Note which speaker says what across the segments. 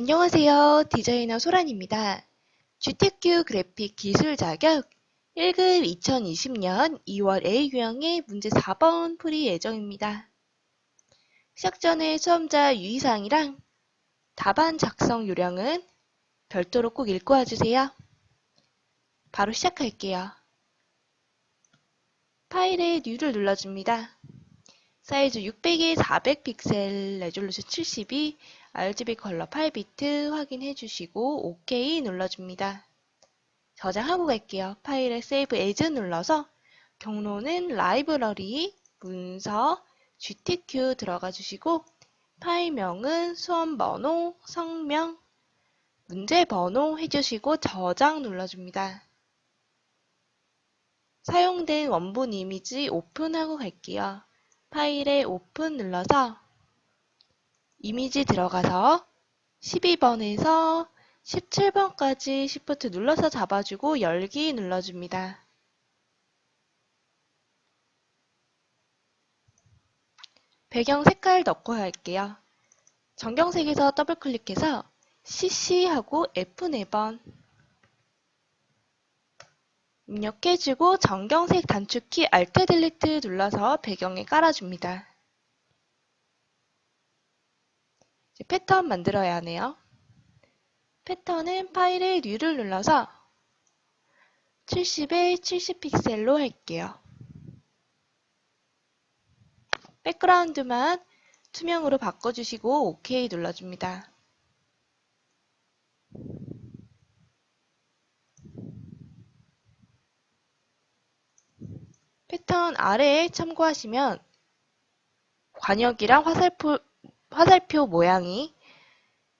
Speaker 1: 안녕하세요. 디자이너 소란입니다. GTQ 그래픽 기술 자격 1급 2020년 2월 A 유형의 문제 4번 풀이 예정입니다. 시작 전에 수험자 유의사항이랑 답안 작성 요령은 별도로 꼭 읽고 와주세요. 바로 시작할게요. 파일의 New를 눌러줍니다. 사이즈 600에 400픽셀, 레졸루션 72, RGB 컬러 8비트 확인해 주시고 OK 눌러줍니다. 저장하고 갈게요. 파일에 Save As 눌러서 경로는 라이브러리, 문서, GTQ 들어가 주시고 파일명은 수험번호, 성명, 문제번호 해주시고 저장 눌러줍니다. 사용된 원본 이미지 오픈하고 갈게요. 파일에 오픈 눌러서 이미지 들어가서 12번에서 17번까지 Shift 눌러서 잡아주고 열기 눌러줍니다. 배경 색깔 넣고 갈게요. 정경색에서 더블 클릭해서 CC하고 F4번 입력해주고 정경색 단축키 Alt Delete 눌러서 배경에 깔아줍니다. 이제 패턴 만들어야 하네요. 패턴은 파일의 New를 눌러서 70에 70픽셀로 할게요. 백그라운드만 투명으로 바꿔주시고 OK 눌러줍니다. 패턴 아래에 참고하시면 관역이랑 화살표 모양이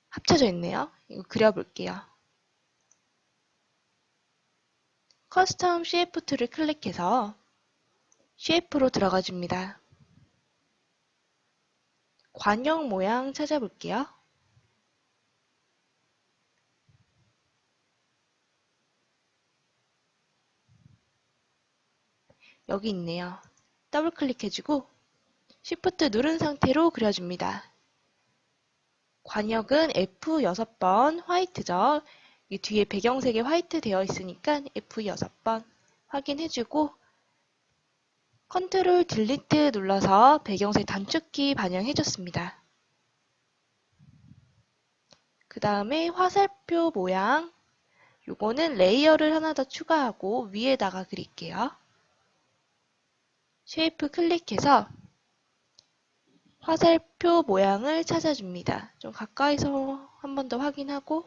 Speaker 1: 합쳐져 있네요. 이거 그려볼게요. 커스텀 CF2를 클릭해서 CF로 들어가 줍니다. 관역 모양 찾아볼게요. 여기 있네요. 더블 클릭해주고 Shift 누른 상태로 그려줍니다. 관역은 F6번 화이트죠. 이 뒤에 배경색이 화이트 되어 있으니까 F6번 확인해주고 컨트롤 딜리트 눌러서 배경색 단축키 반영해줬습니다. 그 다음에 화살표 모양 요거는 레이어를 하나 더 추가하고 위에다가 그릴게요. 쉐이프 클릭해서 화살표 모양을 찾아줍니다. 좀 가까이서 한 번 더 확인하고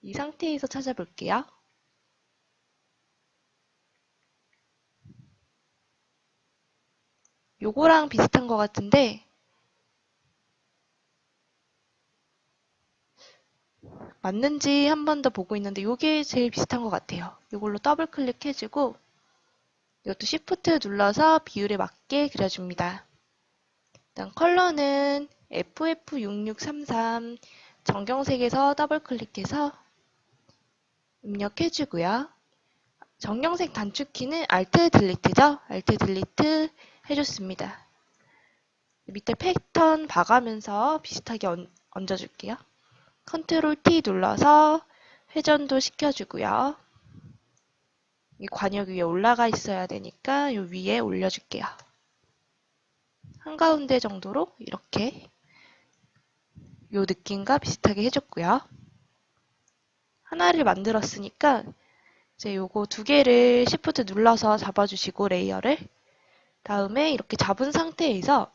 Speaker 1: 이 상태에서 찾아볼게요. 요거랑 비슷한 것 같은데 맞는지 한 번 더 보고 있는데 요게 제일 비슷한 것 같아요. 요걸로 더블 클릭해주고 이것도 Shift 눌러서 비율에 맞게 그려줍니다. 일단 컬러는 FF6633 정경색에서 더블 클릭해서 입력해주고요. 정경색 단축키는 Alt Delete죠. Alt Delete 해줬습니다. 밑에 패턴 봐가면서 비슷하게 얹어줄게요. Ctrl T 눌러서 회전도 시켜주고요. 이 관역 위에 올라가 있어야 되니까 요 위에 올려줄게요. 한가운데 정도로 이렇게 요 느낌과 비슷하게 해줬고요. 하나를 만들었으니까 이제 요거 두 개를 Shift 눌러서 잡아주시고 레이어를 다음에 이렇게 잡은 상태에서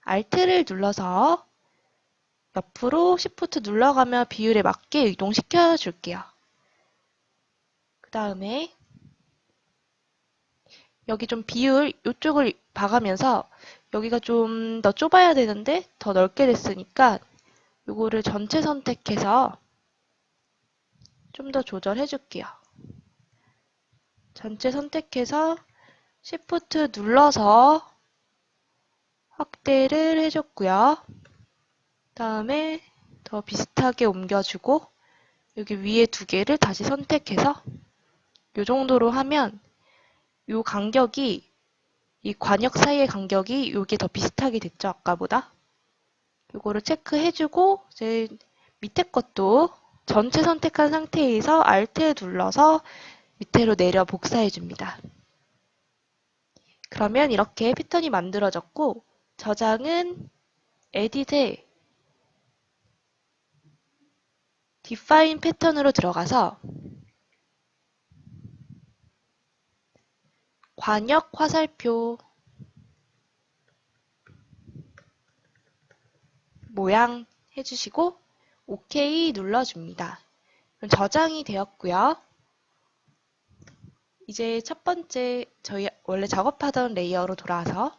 Speaker 1: Alt를 눌러서 옆으로 Shift 눌러가며 비율에 맞게 이동시켜 줄게요. 그 다음에 여기 좀 비율 이쪽을 봐가면서 여기가 좀 더 좁아야 되는데 더 넓게 됐으니까 요거를 전체 선택해서 좀 더 조절해 줄게요. 전체 선택해서 Shift 눌러서 확대를 해줬고요. 다음에 더 비슷하게 옮겨주고 여기 위에 두 개를 다시 선택해서 이 정도로 하면 이 간격이 이 관역 사이의 간격이 이게 더 비슷하게 됐죠, 아까보다. 이거를 체크해주고 이제 밑에 것도 전체 선택한 상태에서 Alt 눌러서 밑으로 내려 복사해줍니다. 그러면 이렇게 패턴이 만들어졌고 저장은 Edit에 Define 패턴으로 들어가서 관역 화살표 모양 해주시고 OK 눌러줍니다. 그럼 저장이 되었고요. 이제 첫 번째 저희 원래 작업하던 레이어로 돌아와서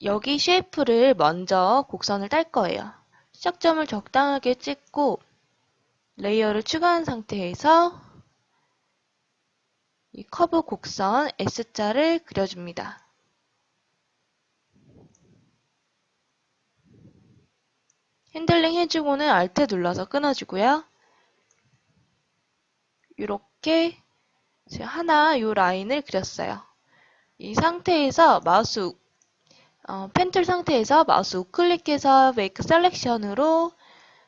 Speaker 1: 여기 쉐이프를 먼저 곡선을 딸 거예요. 시작점을 적당하게 찍고 레이어를 추가한 상태에서 이 커브 곡선 S자를 그려줍니다. 핸들링 해주고는 Alt 눌러서 끊어주고요. 이렇게 하나 이 라인을 그렸어요. 이 상태에서 마우스 펜툴 상태에서 마우스 우클릭해서 Make Selection으로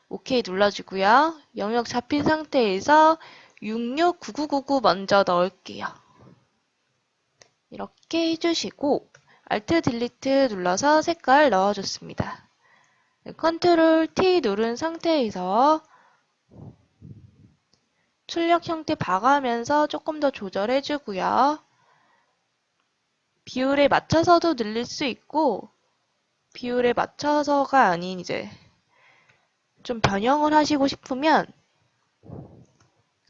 Speaker 1: OK 눌러주고요. 영역 잡힌 상태에서 669999 먼저 넣을게요. 이렇게 해주시고 Alt Delete 눌러서 색깔 넣어줬습니다. 컨트롤 T 누른 상태에서 출력 형태 봐가면서 조금 더 조절해주고요. 비율에 맞춰서도 늘릴 수 있고 비율에 맞춰서가 아닌 이제 좀 변형을 하시고 싶으면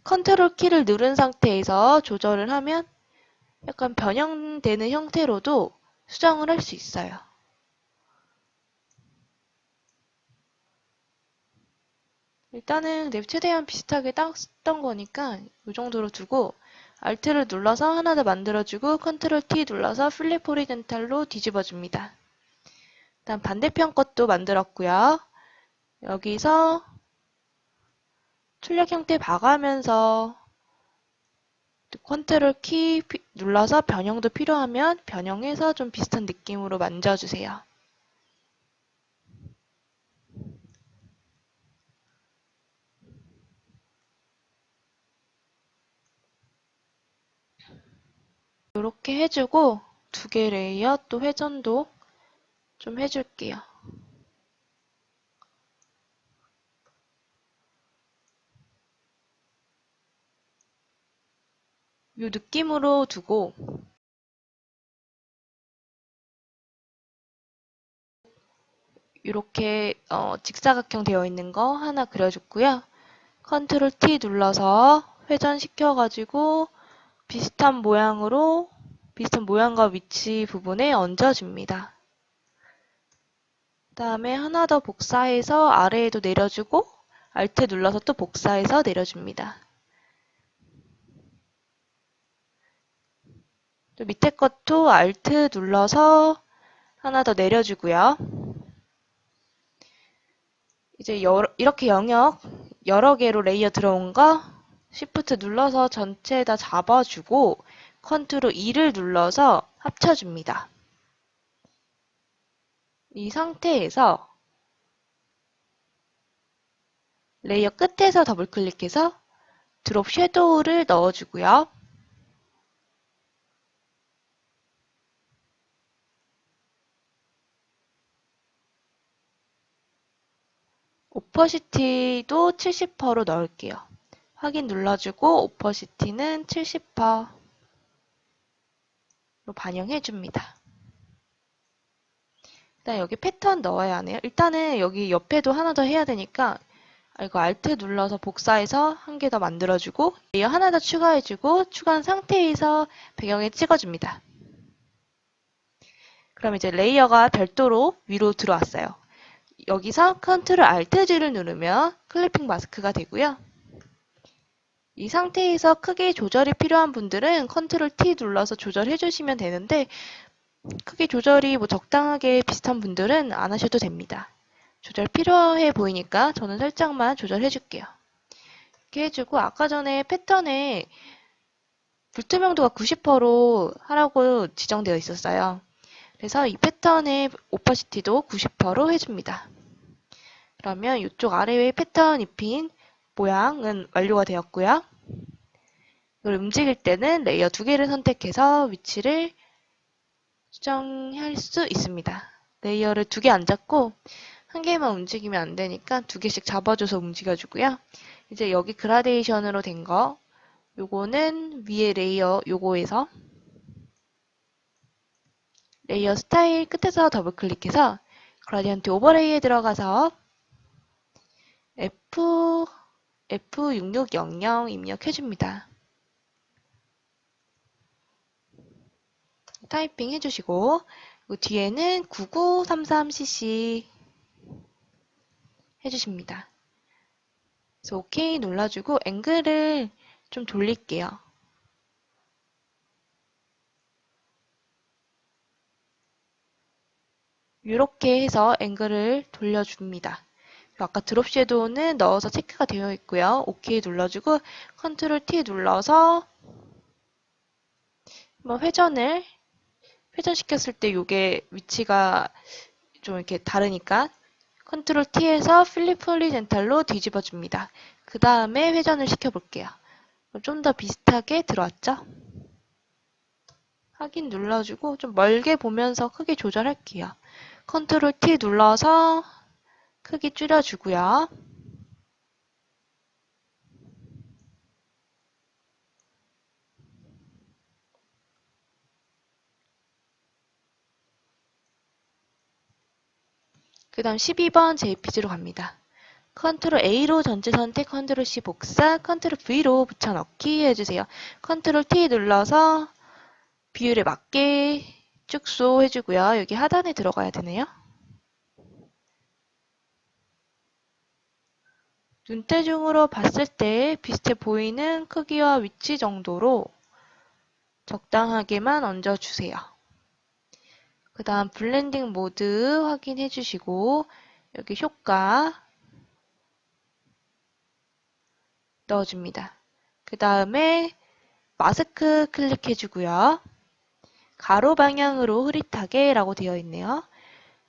Speaker 1: 컨트롤 키를 누른 상태에서 조절을 하면 약간 변형되는 형태로도 수정을 할 수 있어요. 일단은 최대한 비슷하게 딱 썼던 거니까 이 정도로 두고 Alt를 눌러서 하나 더 만들어주고 컨트롤 T 눌러서 플립 호리젠탈로 뒤집어줍니다. 일단 반대편 것도 만들었고요. 여기서 출력 형태 봐가면서 컨트롤 키 눌러서 변형도 필요하면 변형해서 좀 비슷한 느낌으로 만져주세요. 이렇게 해주고 두 개 레이어 또 회전도 좀 해줄게요. 이 느낌으로 두고 이렇게 직사각형 되어 있는 거 하나 그려줬고요. 컨트롤 T 눌러서 회전시켜가지고 비슷한 모양으로 비슷한 모양과 위치 부분에 얹어줍니다. 그 다음에 하나 더 복사해서 아래에도 내려주고 Alt 눌러서 또 복사해서 내려줍니다. 또 밑에 것도 Alt 눌러서 하나 더 내려주고요. 이제 이렇게 영역 여러 개로 레이어 들어온 거 Shift 눌러서 전체 다 잡아주고 컨트롤 E를 눌러서 합쳐줍니다. 이 상태에서 레이어 끝에서 더블 클릭해서 드롭 섀도우를 넣어주고요. 오퍼시티도 70%로 넣을게요. 확인 눌러주고 오퍼시티는 70%로 반영해줍니다. 일단 여기 패턴 넣어야 하네요. 일단은 여기 옆에도 하나 더 해야 되니까 이거 Alt 눌러서 복사해서 한 개 더 만들어주고 레이어 하나 더 추가해주고 추가한 상태에서 배경에 찍어줍니다. 그럼 이제 레이어가 별도로 위로 들어왔어요. 여기서 컨트롤 Alt G를 누르면 클리핑 마스크가 되고요. 이 상태에서 크기 조절이 필요한 분들은 컨트롤 T 눌러서 조절해 주시면 되는데 크기 조절이 적당하게 비슷한 분들은 안 하셔도 됩니다. 조절 필요해 보이니까 저는 살짝만 조절해 줄게요. 이렇게 해주고 아까 전에 패턴에 불투명도가 90%로 하라고 지정되어 있었어요. 그래서 이 패턴의 오파시티도 90%로 해줍니다. 그러면 이쪽 아래의 패턴 입힌 모양은 완료가 되었고요. 이걸 움직일 때는 레이어 2개를 선택해서 위치를 수정할 수 있습니다. 레이어를 2개 안 잡고 한 개만 움직이면 안 되니까 2개씩 잡아줘서 움직여주고요. 이제 여기 그라데이션으로 된 거, 요거는 위에 레이어 요거에서 레이어 스타일 끝에서 더블 클릭해서 그라디언트 오버레이에 들어가서 F6600 입력해줍니다. 타이핑 해주시고 뒤에는 9933cc 해주십니다. 그래서 OK 눌러주고 앵글을 좀 돌릴게요. 이렇게 해서 앵글을 돌려줍니다. 아까 드롭 섀도우는 넣어서 체크가 되어 있고요. OK 눌러주고 컨트롤 T 눌러서 한번 회전시켰을 때 이게 위치가 좀 이렇게 다르니까 컨트롤 T에서 필립 호리젠탈로 뒤집어 줍니다. 그 다음에 회전을 시켜볼게요. 좀 더 비슷하게 들어왔죠? 확인 눌러주고 좀 멀게 보면서 크기 조절할게요. 컨트롤 T 눌러서 크기 줄여주고요. 그 다음 12번 JPG로 갑니다. 컨트롤 A로 전체 선택, 컨트롤 C 복사, 컨트롤 V로 붙여넣기 해주세요. 컨트롤 T 눌러서 비율에 맞게 축소 해주고요. 여기 하단에 들어가야 되네요. 눈대중으로 봤을 때 비슷해 보이는 크기와 위치 정도로 적당하게만 얹어주세요. 그 다음 블렌딩 모드 확인해 주시고 여기 효과 넣어줍니다. 그 다음에 마스크 클릭해 주고요. 가로 방향으로 흐릿하게 라고 되어 있네요.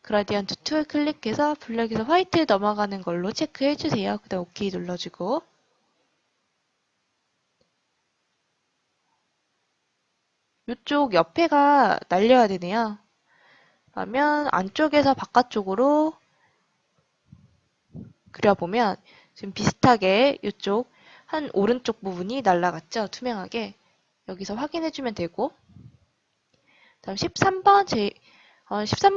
Speaker 1: 그라디언트 툴 클릭해서 블랙에서 화이트 넘어가는 걸로 체크해 주세요. 그 다음 OK 눌러주고 이쪽 옆에가 날려야 되네요. 그러면 안쪽에서 바깥쪽으로 그려보면 지금 비슷하게 이쪽 한 오른쪽 부분이 날라갔죠? 투명하게. 여기서 확인해주면 되고 다음 13번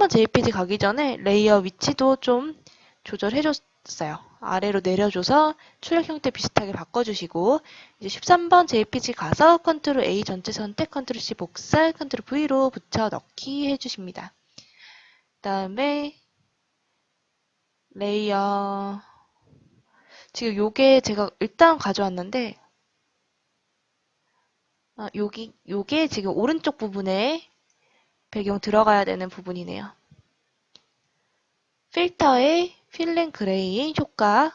Speaker 1: JPG 가기 전에 레이어 위치도 좀 조절해줬어요. 아래로 내려줘서 출력 형태 비슷하게 바꿔주시고 이제 13번 JPG 가서 컨트롤 A 전체 선택, 컨트롤 C 복사, 컨트롤 V로 붙여 넣기 해주십니다. 그 다음에 레이어 지금 요게 제가 일단 가져왔는데 요게 지금 오른쪽 부분에 배경 들어가야 되는 부분이네요. 필터에 필링 그레이 효과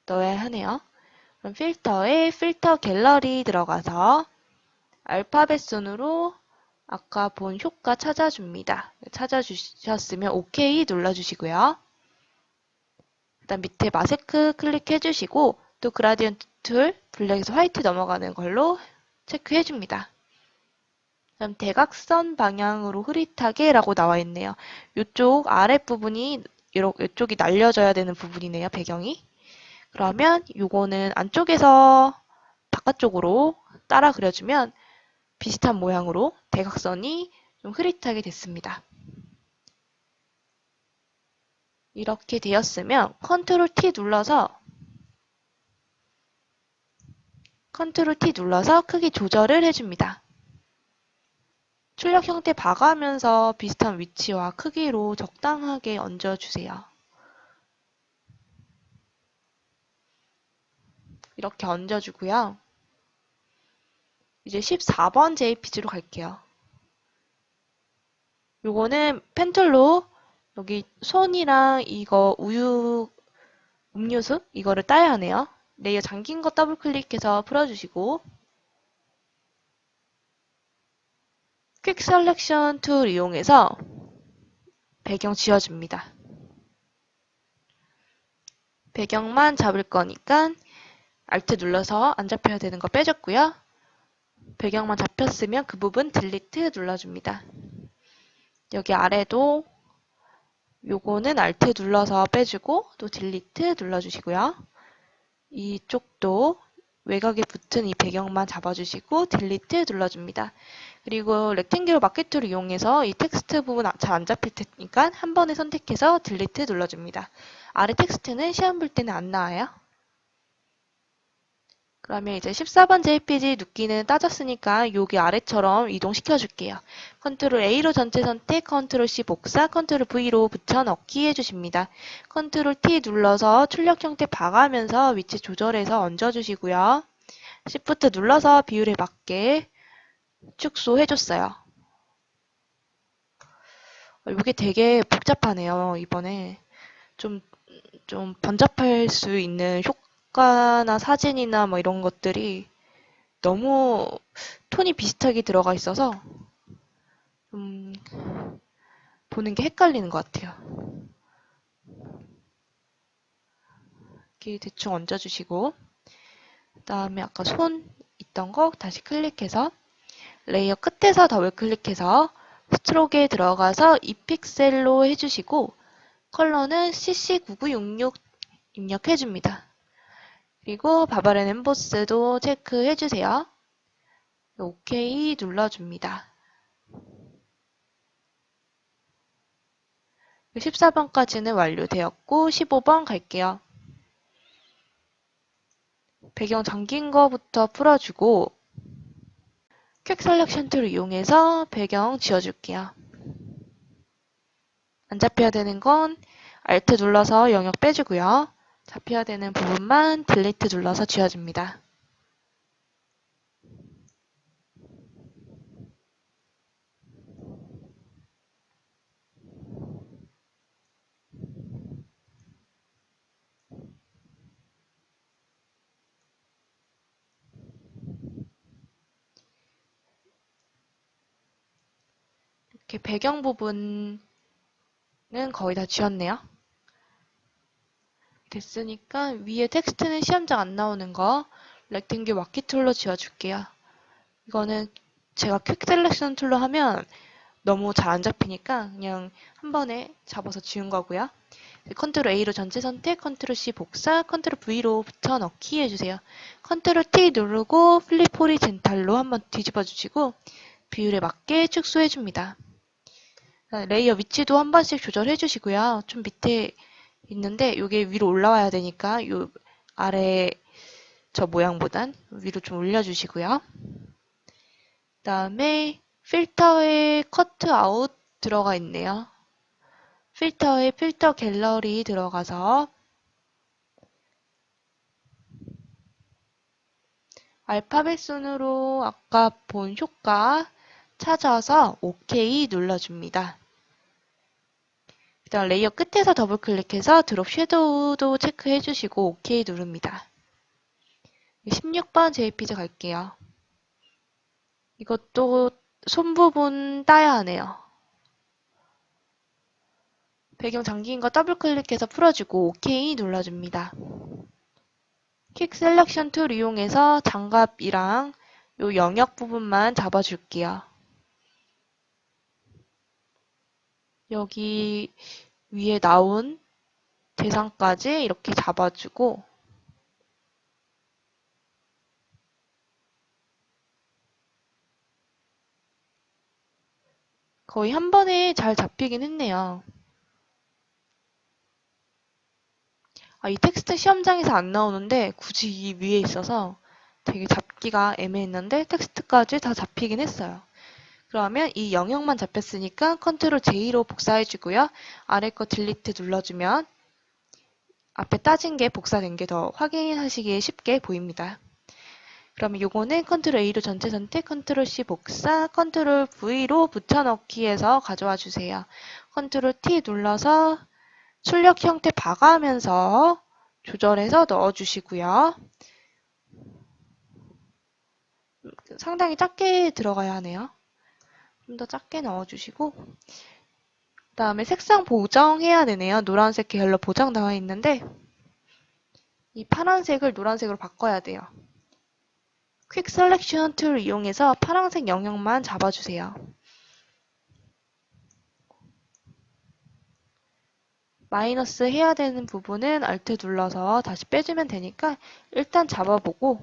Speaker 1: 넣어야 하네요. 그럼 필터에 필터 갤러리 들어가서 알파벳 순으로 아까 본 효과 찾아줍니다. 찾아주셨으면 OK 눌러주시고요. 그다음 밑에 마스크 클릭해주시고 또 그라디언트 툴 블랙에서 화이트 넘어가는 걸로 체크해줍니다. 그럼 대각선 방향으로 흐릿하게 라고 나와 있네요. 이쪽 아랫부분이 이쪽이 날려져야 되는 부분이네요. 배경이. 그러면 요거는 안쪽에서 바깥쪽으로 따라 그려주면 비슷한 모양으로 대각선이 좀 흐릿하게 됐습니다. 이렇게 되었으면 컨트롤 T 눌러서 크기 조절을 해줍니다. 출력 형태 봐가면서 비슷한 위치와 크기로 적당하게 얹어주세요. 이렇게 얹어주고요. 이제 14번 JPG로 갈게요. 요거는 펜툴로 여기 손이랑 이거 음료수 이거를 따야 하네요. 레이어 잠긴 거 더블 클릭해서 풀어주시고 퀵 셀렉션 툴 이용해서 배경 지워줍니다. 배경만 잡을 거니까 Alt 눌러서 안 잡혀야 되는 거 빼줬고요. 배경만 잡혔으면 그 부분 딜리트 눌러줍니다. 여기 아래도 요거는 Alt 눌러서 빼주고 또 딜리트 눌러주시고요. 이쪽도 외곽에 붙은 이 배경만 잡아주시고 딜리트 눌러줍니다. 그리고 렉탱귤 마켓 툴을 이용해서 이 텍스트 부분 잘 안 잡힐 테니까 한 번에 선택해서 딜리트 눌러줍니다. 아래 텍스트는 시험 볼 때는 안 나와요. 그러면 이제 14번 JPG 눕기는 따졌으니까 여기 아래처럼 이동시켜 줄게요. 컨트롤 A로 전체 선택, 컨트롤 C 복사, 컨트롤 V로 붙여넣기 해주십니다. 컨트롤 T 눌러서 출력 형태 봐가면서 위치 조절해서 얹어주시고요. Shift 눌러서 비율에 맞게 축소해줬어요. 이게 되게 복잡하네요, 이번에. 좀 번잡할 수 있는 효과나 사진이나 뭐 이런 것들이 너무 톤이 비슷하게 들어가 있어서 좀 보는 게 헷갈리는 것 같아요. 이렇게 대충 얹어주시고 그 다음에 아까 손 있던 거 다시 클릭해서 레이어 끝에서 더블 클릭해서 스트로크에 들어가서 2픽셀로 해주시고 컬러는 CC9966 입력해줍니다. 그리고 바바렌 엠보스도 체크해주세요. OK 눌러줍니다. 14번까지는 완료되었고 15번 갈게요. 배경 잠긴 거부터 풀어주고 퀵 셀렉션 툴을 이용해서 배경 지워줄게요. 안 잡혀야 되는 건 Alt 눌러서 영역 빼주고요. 잡혀야 되는 부분만 딜리트 눌러서 지워줍니다. 이렇게 배경 부분은 거의 다 지웠네요. 됐으니까 위에 텍스트는 시험장 안 나오는 거 렉탱귤 마키 툴로 지워줄게요. 이거는 제가 퀵 셀렉션 툴로 하면 너무 잘 안 잡히니까 그냥 한 번에 잡아서 지운 거고요. 컨트롤 A로 전체 선택, 컨트롤 C 복사, 컨트롤 V로 붙여넣기 해주세요. 컨트롤 T 누르고 플립 호리젠탈로 한번 뒤집어 주시고 비율에 맞게 축소해줍니다. 레이어 위치도 한 번씩 조절해 주시고요. 좀 밑에 있는데 이게 위로 올라와야 되니까 요 아래 저 모양보단 위로 좀 올려주시고요. 그 다음에 필터에 커트 아웃 들어가 있네요. 필터에 필터 갤러리 들어가서 알파벳 순으로 아까 본 효과 찾아서 OK 눌러줍니다. 일단 레이어 끝에서 더블 클릭해서 드롭 섀도우도 체크해 주시고 OK 누릅니다. 16번 JPG 갈게요. 이것도 손 부분 따야 하네요. 배경 잠긴 거 더블 클릭해서 풀어주고 OK 눌러줍니다. 퀵 셀렉션 툴 이용해서 장갑이랑 요 영역 부분만 잡아줄게요. 여기 위에 나온 대상까지 이렇게 잡아주고 거의 한 번에 잘 잡히긴 했네요. 이 텍스트 시험장에서 안 나오는데 굳이 이 위에 있어서 되게 잡기가 애매했는데 텍스트까지 다 잡히긴 했어요. 그러면 이 영역만 잡혔으니까 컨트롤 J로 복사해주고요. 아래 거 딜리트 눌러주면 앞에 따진 게 복사된 게 더 확인하시기에 쉽게 보입니다. 그러면 요거는 컨트롤 A로 전체 선택, 컨트롤 C 복사, 컨트롤 V로 붙여넣기 해서 가져와 주세요. 컨트롤 T 눌러서 출력 형태 봐가면서 조절해서 넣어주시고요. 상당히 작게 들어가야 하네요. 좀 더 작게 넣어주시고 그 다음에 색상 보정해야 되네요. 노란색 계열로 보정 나와 있는데 이 파란색을 노란색으로 바꿔야 돼요. 퀵 셀렉션 툴 이용해서 파란색 영역만 잡아주세요. 마이너스 해야 되는 부분은 Alt 눌러서 다시 빼주면 되니까 일단 잡아보고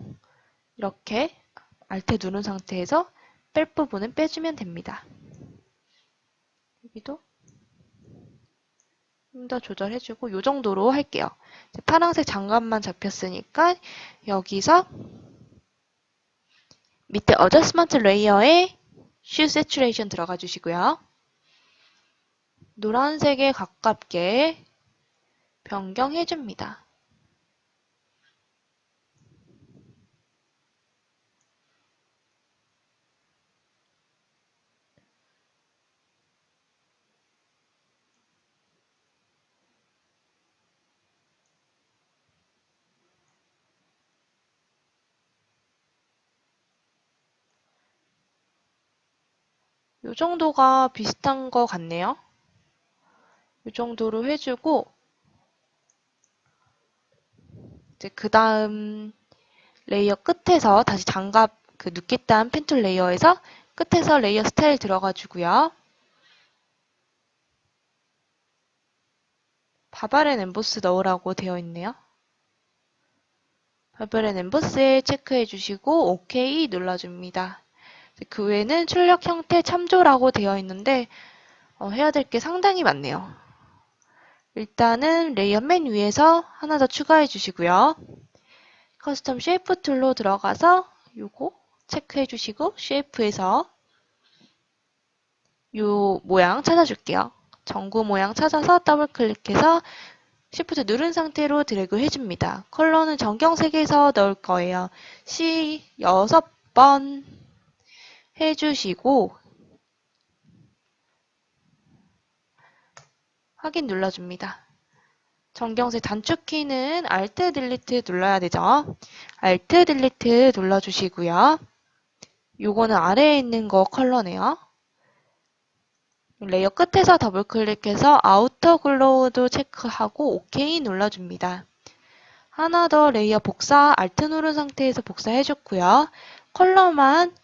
Speaker 1: 이렇게 Alt 누른 상태에서 뺄 부분은 빼주면 됩니다. 여기도 좀 더 조절해주고 이 정도로 할게요. 파란색 장갑만 잡혔으니까 여기서 밑에 어저스먼트 레이어에 슈 세츄레이션 들어가 주시고요. 노란색에 가깝게 변경해줍니다. 이 정도가 비슷한 것 같네요. 이 정도로 해주고 이제 그 다음 레이어 끝에서 다시 장갑 그 눕겠다는 펜툴 레이어에서 끝에서 레이어 스타일 들어가 주고요. 바발 앤 엠보스 넣으라고 되어 있네요. 바발 앤 엠보스에 체크해 주시고 OK 눌러줍니다. 그 외에는 출력 형태 참조라고 되어 있는데 해야 될 게 상당히 많네요. 일단은 레이어 맨 위에서 하나 더 추가해 주시고요. 커스텀 쉐이프 툴로 들어가서 요거 체크해 주시고 쉐이프에서 요 모양 찾아줄게요. 전구 모양 찾아서 더블 클릭해서 Shift 누른 상태로 드래그 해줍니다. 컬러는 정경색에서 넣을 거예요. C 6번 해주시고 확인 눌러줍니다. 정경색 단축키는 Alt 딜리트 눌러야 되죠. Alt 딜리트 눌러주시고요. 요거는 아래에 있는 거 컬러네요. 레이어 끝에서 더블 클릭해서 아우터 글로우도 체크하고 OK 눌러줍니다. 하나 더 레이어 복사 Alt 누른 상태에서 복사해줬고요. 컬러만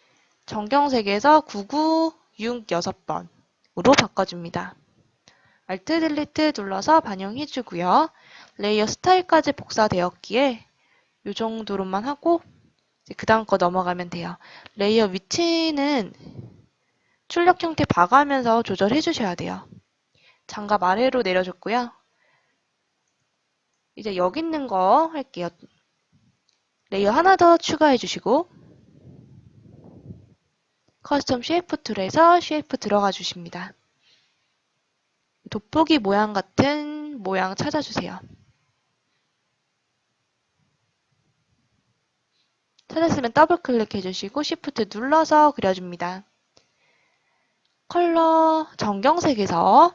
Speaker 1: 정경색에서 9966 6번으로 바꿔줍니다. Alt 딜리트 눌러서 반영해주고요. 레이어 스타일까지 복사되었기에 이 정도로만 하고 그 다음 거 넘어가면 돼요. 레이어 위치는 출력 형태 봐가면서 조절해 주셔야 돼요. 장갑 아래로 내려줬고요. 이제 여기 있는 거 할게요. 레이어 하나 더 추가해 주시고 커스텀 쉐이프 툴에서 쉐이프 들어가 주십니다. 돋보기 모양 같은 모양 찾아주세요. 찾았으면 더블 클릭해 주시고 Shift 눌러서 그려줍니다. 컬러 정경색에서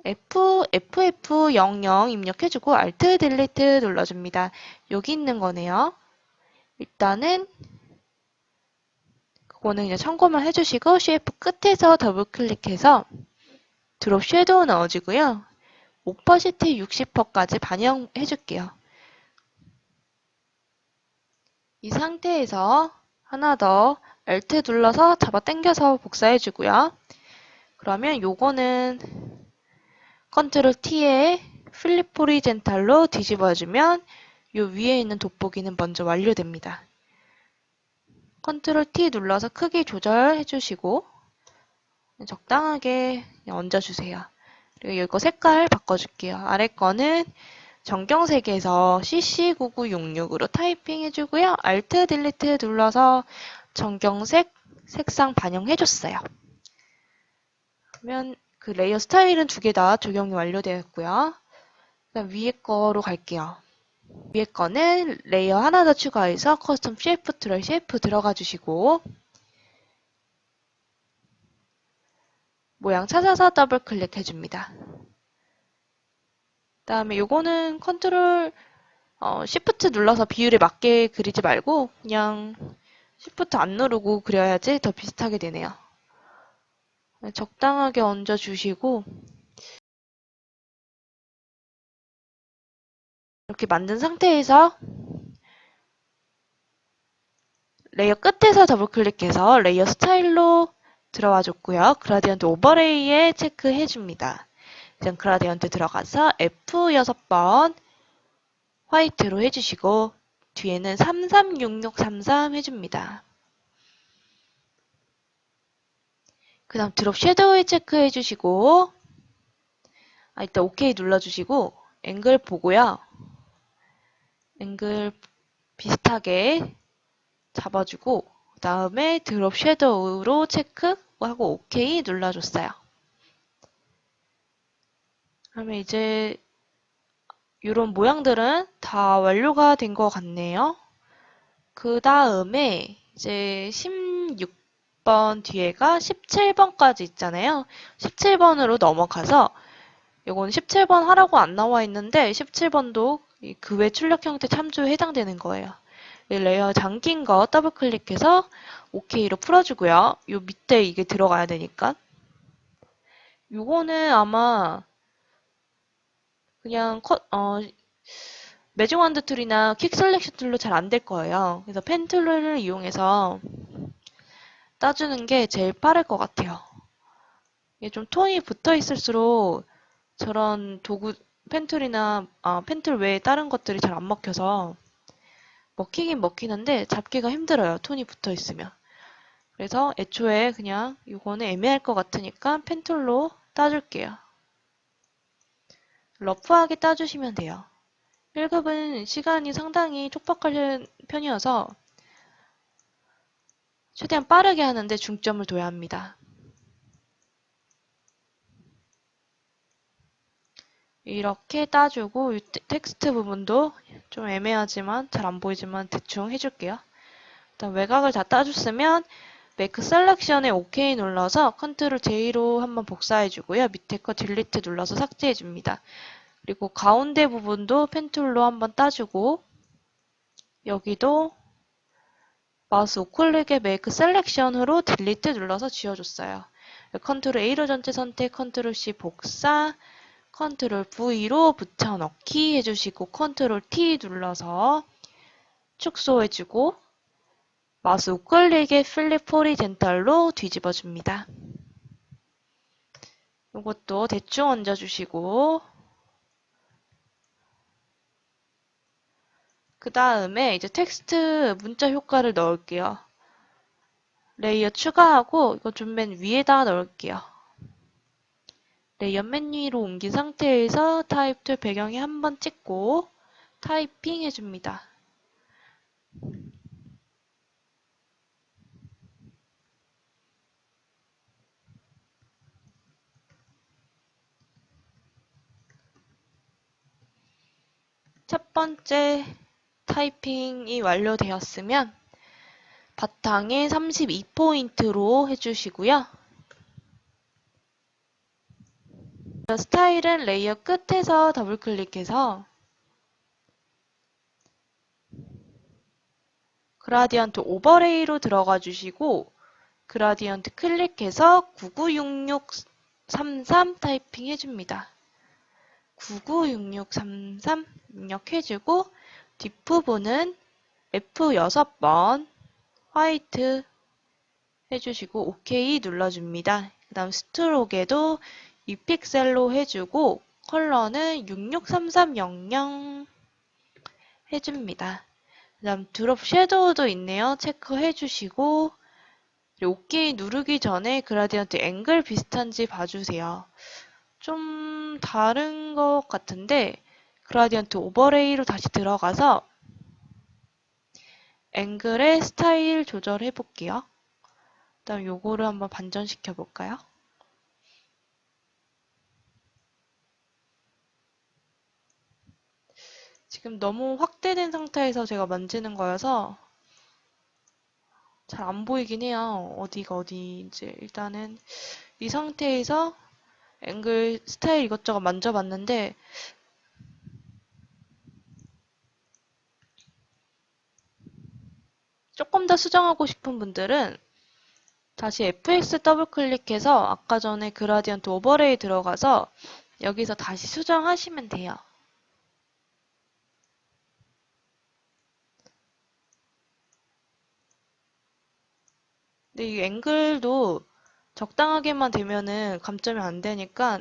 Speaker 1: FF00 입력해주고 Alt 딜리트 눌러줍니다. 여기 있는 거네요. 일단은 그거는 그냥 참고만 해주시고 쉐이프 끝에서 더블 클릭해서 드롭 섀도우 넣어주고요. 오퍼시티 60%까지 반영해줄게요. 이 상태에서 하나 더 Alt 눌러서 잡아 당겨서 복사해주고요. 그러면 요거는 컨트롤 T에 플립 호리젠탈로 뒤집어주면 요 위에 있는 돋보기는 먼저 완료됩니다. 컨트롤 T 눌러서 크기 조절해주시고 적당하게 얹어주세요. 그리고 이거 색깔 바꿔줄게요. 아래 거는 정경색에서 CC9966으로 타이핑 해주고요. Alt 딜리트 눌러서 정경색 색상 반영해줬어요. 그러면 그 레이어 스타일은 두 개 다 적용이 완료되었고요. 그다음 위에 거로 갈게요. 위에 거는 레이어 하나 더 추가해서 커스텀 쉐이프 툴에 쉐이프 들어가 주시고 모양 찾아서 더블 클릭 해줍니다. 그다음에 요거는 컨트롤 Shift 눌러서 비율에 맞게 그리지 말고 그냥 Shift 안 누르고 그려야지 더 비슷하게 되네요. 적당하게 얹어주시고 이렇게 만든 상태에서 레이어 끝에서 더블 클릭해서 레이어 스타일로 들어와 줬고요. 그라디언트 오버레이에 체크해 줍니다. 그냥 그라디언트 들어가서 F6번 화이트로 해주시고 뒤에는 336633 해줍니다. 그 다음 드롭 섀도우에 체크해 주시고 일단 OK 눌러주시고 앵글 보고요. 앵글 비슷하게 잡아주고 그 다음에 드롭 섀도우로 체크하고 OK 눌러줬어요. 그러면 이제 이런 모양들은 다 완료가 된 것 같네요. 그 다음에 이제 16번 뒤에가 17번까지 있잖아요. 17번으로 넘어가서 이건 17번 하라고 안 나와 있는데 17번도 그 외 출력 형태 참조에 해당되는 거예요. 이 레이어 잠긴 거 더블 클릭해서 OK로 풀어주고요. 요 밑에 이게 들어가야 되니까. 요거는 아마 그냥 매직 완드 툴이나 퀵 셀렉션 툴로 잘 안 될 거예요. 그래서 펜 툴을 이용해서 따주는 게 제일 빠를 것 같아요. 이게 좀 톤이 붙어 있을수록 저런 도구 펜 툴이나 펜 툴 외에 다른 것들이 잘 안 먹혀서 먹히긴 먹히는데 잡기가 힘들어요. 톤이 붙어 있으면. 그래서 애초에 그냥 이거는 애매할 것 같으니까 펜 툴로 따줄게요. 러프하게 따주시면 돼요. 1급은 시간이 상당히 촉박한 편이어서 최대한 빠르게 하는데 중점을 둬야 합니다. 이렇게 따주고 이 텍스트 부분도 좀 애매하지만 잘 안 보이지만 대충 해줄게요. 일단 외곽을 다 따줬으면 메이크 셀렉션에 OK 눌러서 컨트롤 J로 한번 복사해주고요. 밑에 거 딜리트 눌러서 삭제해줍니다. 그리고 가운데 부분도 펜툴로 한번 따주고 여기도 마우스 우클릭에 메이크 셀렉션으로 딜리트 눌러서 지워줬어요. 컨트롤 A로 전체 선택, 컨트롤 C 복사, 컨트롤 V로 붙여넣기 해주시고 컨트롤 T 눌러서 축소해주고 마우스 우클릭에 플립 호리젠탈로 뒤집어줍니다. 이것도 대충 얹어주시고 그 다음에 이제 텍스트 문자 효과를 넣을게요. 레이어 추가하고 이거 좀 맨 위에다 넣을게요. 레이어 맨 위로 옮긴 상태에서 타입 툴 배경에 한번 찍고 타이핑 해줍니다. 첫 번째 타이핑이 완료되었으면 바탕에 32포인트로 해주시고요. 스타일은 레이어 끝에서 더블 클릭해서 그라디언트 오버레이로 들어가 주시고 그라디언트 클릭해서 996633 타이핑 해줍니다. 996633 입력해주고 뒷부분은 F6번 화이트 해주시고 OK 눌러줍니다. 그 다음 스트로크에도 2픽셀로 해주고 컬러는 663300 해줍니다. 그 다음 드롭 섀도우도 있네요. 체크해주시고 OK 누르기 전에 그라디언트 앵글 비슷한지 봐주세요. 좀 다른 것 같은데 그라디언트 오버레이로 다시 들어가서 앵글의 스타일 조절해 볼게요. 그다음 요거를 한번 반전시켜 볼까요? 지금 너무 확대된 상태에서 제가 만지는 거여서 잘 안 보이긴 해요. 어디가 어디인지. 일단은 이 상태에서 앵글 스타일 이것저것 만져봤는데 조금 더 수정하고 싶은 분들은 다시 FX 더블 클릭해서 아까 전에 그라디언트 오버레이 들어가서 여기서 다시 수정하시면 돼요. 근데 이 앵글도 적당하게만 되면은 감점이 안 되니까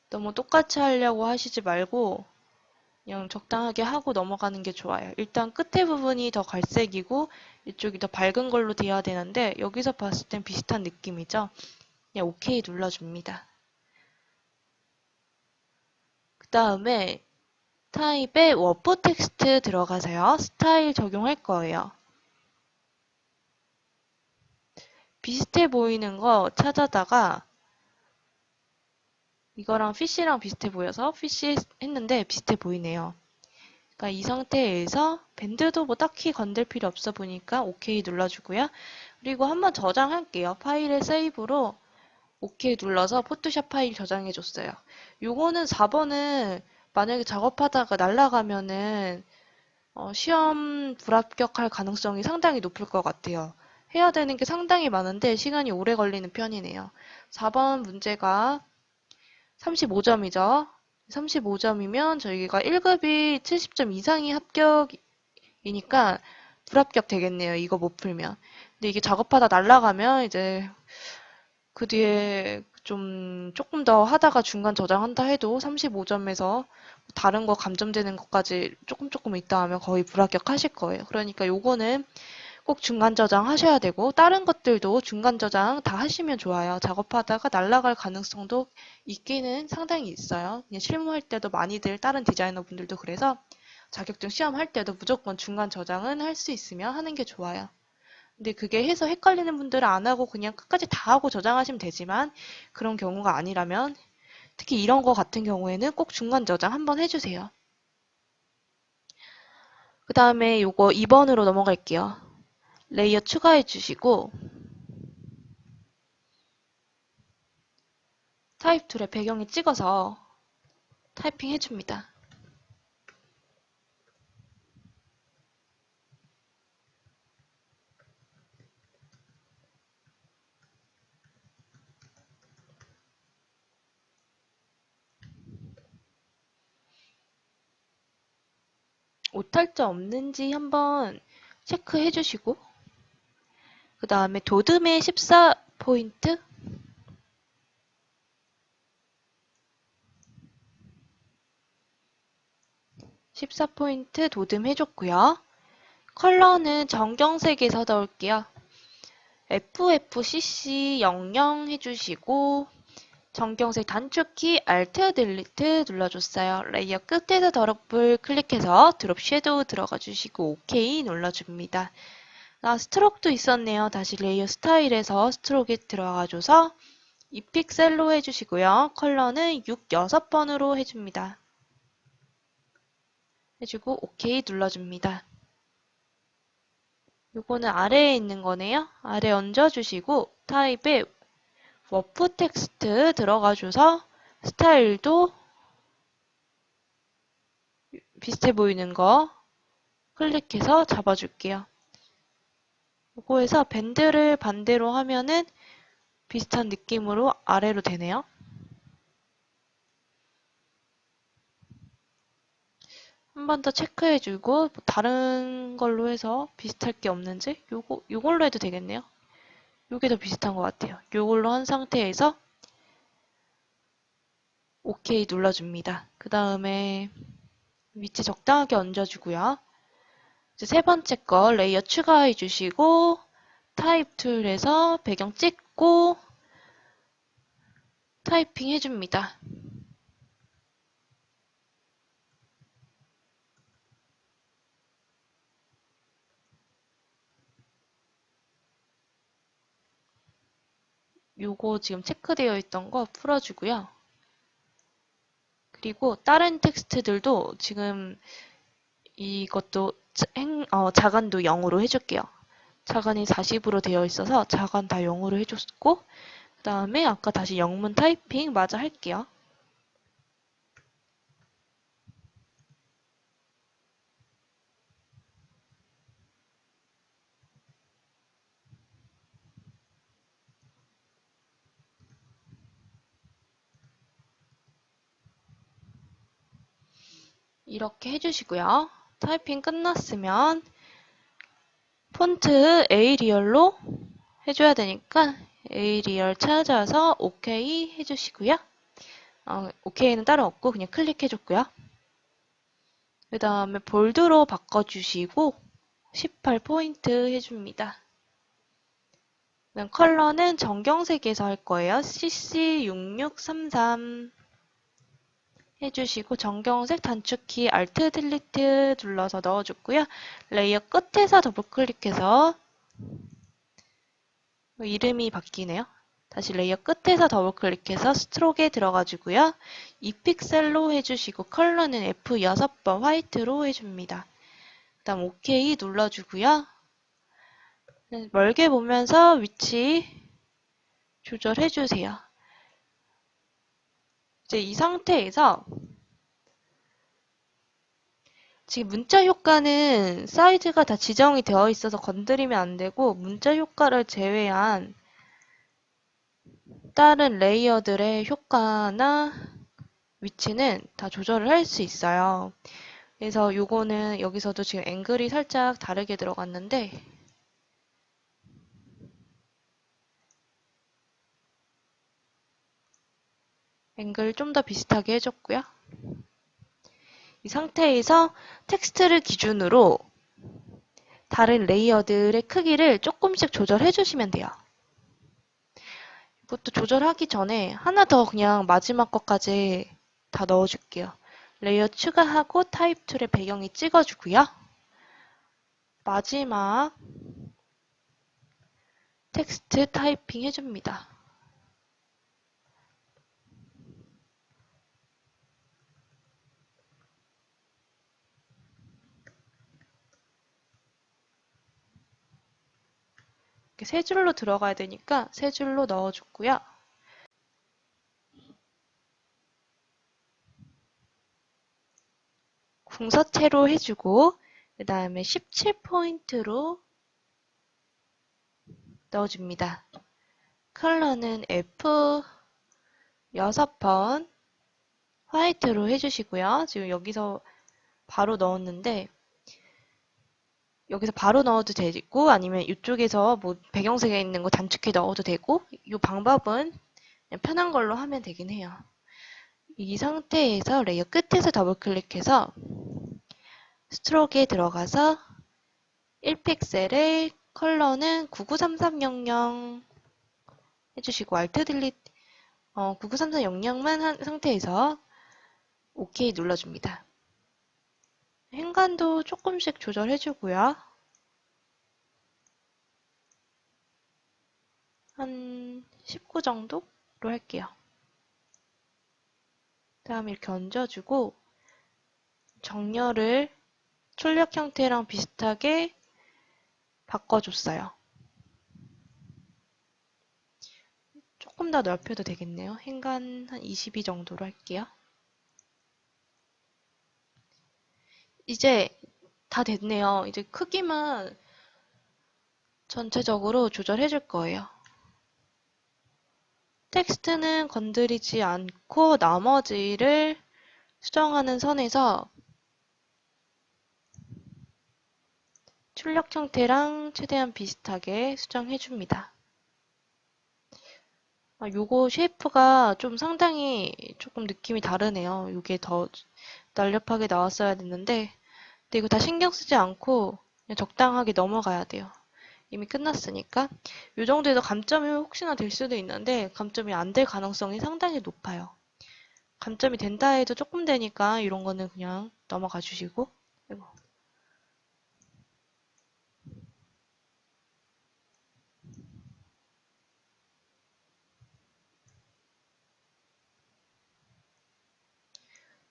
Speaker 1: 너무 똑같이 하려고 하시지 말고 그냥 적당하게 하고 넘어가는 게 좋아요. 일단 끝에 부분이 더 갈색이고 이쪽이 더 밝은 걸로 돼야 되는데 여기서 봤을 땐 비슷한 느낌이죠. 그냥 OK 눌러줍니다. 그 다음에 타입에 워프 텍스트 들어가세요. 스타일 적용할 거예요. 비슷해 보이는 거 찾아다가 이거랑 피쉬랑 비슷해 보여서 피쉬 했는데 비슷해 보이네요. 그러니까 이 상태에서 밴드도 뭐 딱히 건들 필요 없어 보니까 OK 눌러주고요. 그리고 한번 저장할게요. 파일의 세이브로 OK 눌러서 포토샵 파일 저장해줬어요. 요거는 4번은 만약에 작업하다가 날아가면은 시험 불합격할 가능성이 상당히 높을 것 같아요. 해야 되는 게 상당히 많은데 시간이 오래 걸리는 편이네요. 4번 문제가 35점이죠. 35점이면 저희가 1급이 70점 이상이 합격이니까 불합격 되겠네요. 이거 못 풀면. 근데 이게 작업하다 날아가면 이제 그 뒤에 좀 조금 더 하다가 중간 저장한다 해도 35점에서 다른 거 감점되는 것까지 조금 있다 하면 거의 불합격하실 거예요. 그러니까 요거는 꼭 중간 저장 하셔야 되고 다른 것들도 중간 저장 다 하시면 좋아요. 작업하다가 날아갈 가능성도 있기는 상당히 있어요. 그냥 실무할 때도 많이들 다른 디자이너 분들도 그래서 자격증 시험할 때도 무조건 중간 저장은 할 수 있으면 하는 게 좋아요. 근데 그게 해서 헷갈리는 분들은 안 하고 그냥 끝까지 다 하고 저장하시면 되지만 그런 경우가 아니라면 특히 이런 거 같은 경우에는 꼭 중간 저장 한번 해주세요. 그 다음에 요거 2번으로 넘어갈게요. 레이어 추가해 주시고 타입 툴에 배경에 찍어서 타이핑 해줍니다. 오탈자 없는지 한번 체크해 주시고 그 다음에 도듬의 14포인트 14포인트 도듬 해줬고요. 컬러는 정경색에서 넣을게요. FFCC 00 해주시고 정경색 단축키 Alt 딜리트 눌러줬어요. 레이어 끝에서 더블 클릭해서 드롭 섀도우 들어가 주시고 OK 눌러줍니다. 스트로크도 있었네요. 다시 레이어 스타일에서 스트로크에 들어가줘서 2픽셀로 해주시고요. 컬러는 6, 6번으로 해줍니다. 해주고 OK 눌러줍니다. 요거는 아래에 있는 거네요. 아래 얹어주시고 타입에 워프 텍스트 들어가줘서 스타일도 비슷해 보이는 거 클릭해서 잡아줄게요. 요거에서 밴드를 반대로 하면은 비슷한 느낌으로 아래로 되네요. 한 번 더 체크해주고 다른 걸로 해서 비슷할 게 없는지 요걸로 해도 되겠네요. 요게 더 비슷한 것 같아요. 요걸로 한 상태에서 OK 눌러줍니다. 그 다음에 위치 적당하게 얹어주고요. 이제 세 번째 거 레이어 추가해 주시고 타입 툴에서 배경 찍고 타이핑 해줍니다. 요거 지금 체크되어 있던 거 풀어주고요. 그리고 다른 텍스트들도 지금 이것도 자간도 0으로 해줄게요. 자간이 40으로 되어 있어서 자간 다 0으로 해줬고 그 다음에 아까 다시 영문 타이핑 마저 할게요. 이렇게 해주시고요. 타이핑 끝났으면 폰트 에이리얼로 해줘야 되니까 에이리얼 찾아서 OK 해주시고요. OK는 따로 없고 그냥 클릭해줬고요. 그 다음에 볼드로 바꿔주시고 18포인트 해줍니다. 컬러는 정경색에서 할 거예요. CC6633 해주시고 정경색 단축키 Alt 딜리트 눌러서 넣어줬고요. 레이어 끝에서 더블 클릭해서 이름이 바뀌네요. 다시 레이어 끝에서 더블 클릭해서 스트로크에 들어가주고요. 2픽셀로 해주시고 컬러는 F6번 화이트로 해줍니다. 그 다음 OK 눌러주고요. 멀게 보면서 위치 조절해주세요. 이제 이 상태에서 지금 문자 효과는 사이즈가 다 지정이 되어 있어서 건드리면 안 되고 문자 효과를 제외한 다른 레이어들의 효과나 위치는 다 조절을 할 수 있어요. 그래서 요거는 여기서도 지금 앵글이 살짝 다르게 들어갔는데 앵글 좀 더 비슷하게 해줬고요. 이 상태에서 텍스트를 기준으로 다른 레이어들의 크기를 조금씩 조절해 주시면 돼요. 이것도 조절하기 전에 하나 더 그냥 마지막 것까지 다 넣어줄게요. 레이어 추가하고 타입 툴의 배경이 찍어주고요. 마지막 텍스트 타이핑 해줍니다. 이렇게 세 줄로 들어가야 되니까 세 줄로 넣어줬고요. 궁서체로 해주고 그 다음에 17포인트로 넣어줍니다. 컬러는 F6번 화이트로 해주시고요. 지금 여기서 바로 넣었는데 여기서 바로 넣어도 되고 아니면 이쪽에서 뭐 배경색에 있는 거 단축해 넣어도 되고 이 방법은 그냥 편한 걸로 하면 되긴 해요. 이 상태에서 레이어 끝에서 더블 클릭해서 스트로크에 들어가서 1픽셀의 컬러는 993300 해주시고 Alt 딜리트 993300만 한 상태에서 OK 눌러줍니다. 행간도 조금씩 조절해주고요. 한 19 정도로 할게요. 다음 이렇게 얹어주고 정렬을 출력 형태랑 비슷하게 바꿔줬어요. 조금 더 넓혀도 되겠네요. 행간 한 22 정도로 할게요. 이제 다 됐네요. 이제 크기만 전체적으로 조절해 줄 거예요. 텍스트는 건드리지 않고 나머지를 수정하는 선에서 출력 형태랑 최대한 비슷하게 수정해 줍니다. 요거 쉐이프가 좀 상당히 조금 느낌이 다르네요. 이게 더 날렵하게 나왔어야 됐는데 근데 이거 다 신경 쓰지 않고 그냥 적당하게 넘어가야 돼요. 이미 끝났으니까 이 정도에서 감점이 혹시나 될 수도 있는데 감점이 안 될 가능성이 상당히 높아요. 감점이 된다 해도 조금 되니까 이런 거는 그냥 넘어가 주시고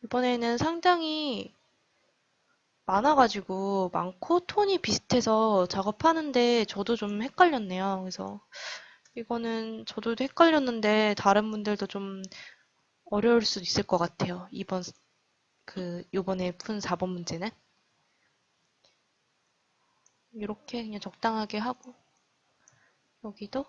Speaker 1: 이번에는 상당히 많아가지고 많고 톤이 비슷해서 작업하는데 저도 좀 헷갈렸네요. 그래서 이거는 저도 헷갈렸는데 다른 분들도 좀 어려울 수 있을 것 같아요. 요번에 푼 4번 문제는 이렇게 그냥 적당하게 하고 여기도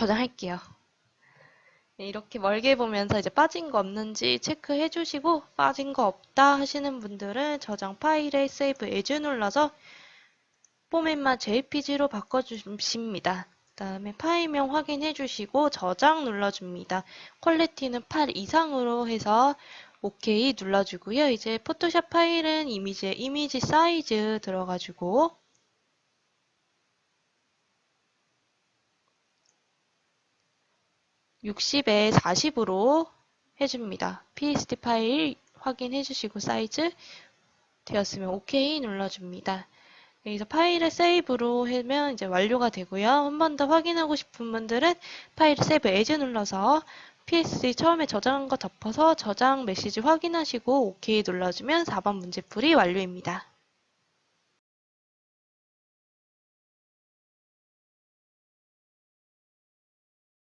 Speaker 1: 저장할게요. 네, 이렇게 멀게 보면서 이제 빠진 거 없는지 체크해 주시고 빠진 거 없다 하시는 분들은 저장 파일에 Save As 눌러서 포맷만 JPG로 바꿔주십니다. 그 다음에 파일명 확인해 주시고 저장 눌러줍니다. 퀄리티는 8 이상으로 해서 OK 눌러주고요. 이제 포토샵 파일은 이미지 사이즈 들어가지고 60에 40으로 해줍니다. PSD 파일 확인해 주시고 사이즈 되었으면 OK 눌러줍니다. 여기서 파일을 세이브로 하면 이제 완료가 되고요. 한 번 더 확인하고 싶은 분들은 파일 세이브 에즈 눌러서 PSD 처음에 저장한 거 덮어서 저장 메시지 확인하시고 OK 눌러주면 4번 문제풀이 완료입니다.